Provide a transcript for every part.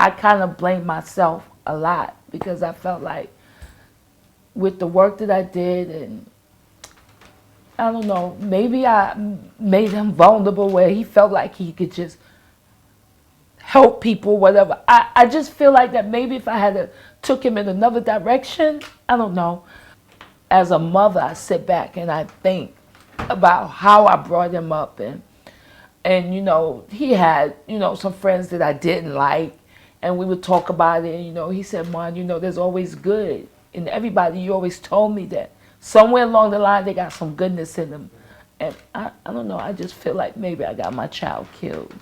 I kind of blamed myself a lot because I felt like with the work that I did, and I don't know, maybe I made him vulnerable where he felt like he could just help people, whatever. I just feel like that maybe if I had took him in another direction, I don't know. As a mother, I sit back and I think about how I brought him up, and he had some friends that I didn't like, and we would talk about it. And, he said, "Mom, there's always good in everybody. You always told me that somewhere along the line they got some goodness in them." And I don't know. I just feel like maybe I got my child killed.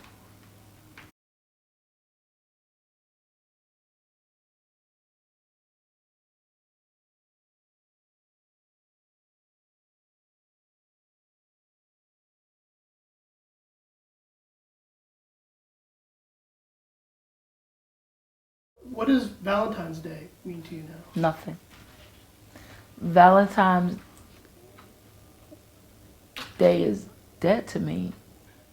What does Valentine's Day mean to you now? Nothing. Valentine's Day is dead to me.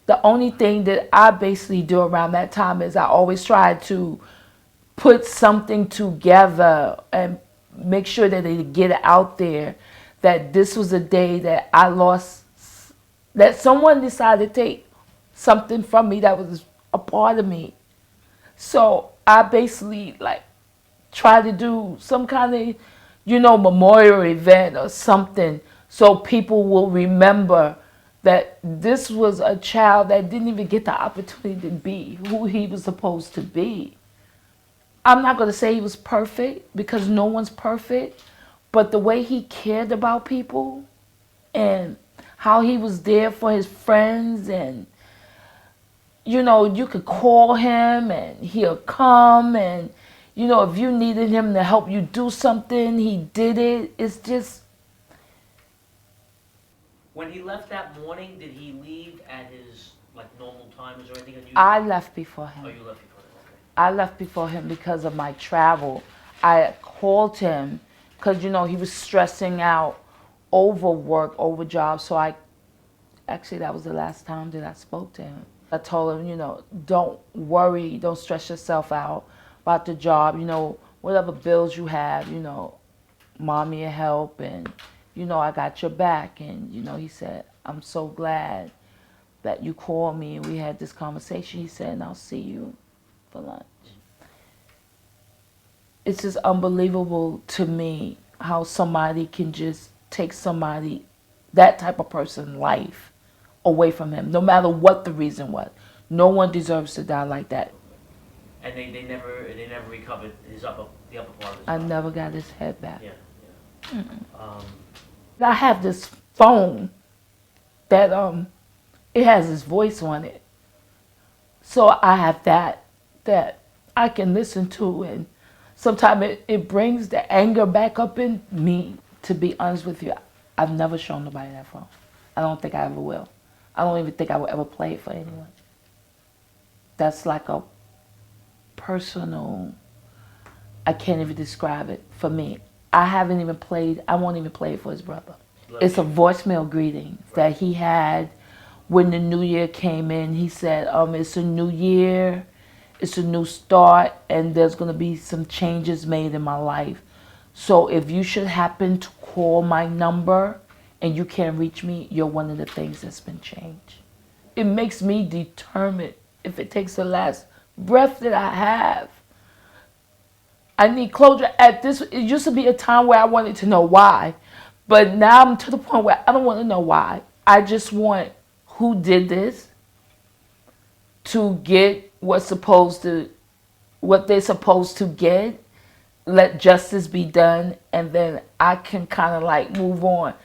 The only thing that I basically do around that time is I always try to put something together and make sure that they get it out there that this was a day that I lost, that someone decided to take something from me that was a part of me. So I basically like try to do some kind of, memorial event or something so people will remember that this was a child that didn't even get the opportunity to be who he was supposed to be. I'm not going to say he was perfect because no one's perfect, but the way he cared about people and how he was there for his friends, and you could call him and he'll come, and if you needed him to help you do something, he did it. It's just, When he left that morning, did he leave at his like normal time? Is there anything unusual? I left before Oh, him. you left before that. Okay. I left before him because of my travel. I called him because, he was stressing out over work, over jobs. So actually, that was the last time that I spoke to him. I told him, don't worry, don't stress yourself out about the job. Whatever bills you have, mommy will help, and, I got your back. And, he said, I'm so glad that you called me and we had this conversation. He said, and I'll see you for lunch. It's just unbelievable to me how somebody can just take somebody, that type of person, life away from him, no matter what the reason was. No one deserves to die like that. And they never recovered the upper part of his I body. never got his head back. Yeah, yeah. I have this phone that it has his voice on it. So I have that I can listen to, and sometimes it brings the anger back up in me, to be honest with you. I've never shown nobody that phone. I don't think I ever will. I don't even think I will ever play it for anyone. That's like a personal, I can't even describe it for me. I won't even play it for his brother. It's a voicemail greeting that he had when the new year came in. He said, it's a new year, it's a new start, and there's going to be some changes made in my life. So if you should happen to call my number and you can't reach me, you're one of the things that's been changed. It makes me determined, if it takes the last breath that I have, I need closure. It used to be a time where I wanted to know why, but now I'm to the point where I don't want to know why. I just want who did this to get what they're supposed to get. Let justice be done, and then I can kind of like move on.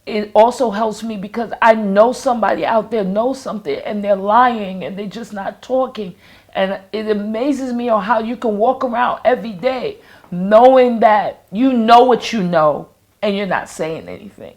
It also helps me because I know somebody out there knows something and they're lying and they're just not talking. And it amazes me on how you can walk around every day knowing that you know what you know and you're not saying anything.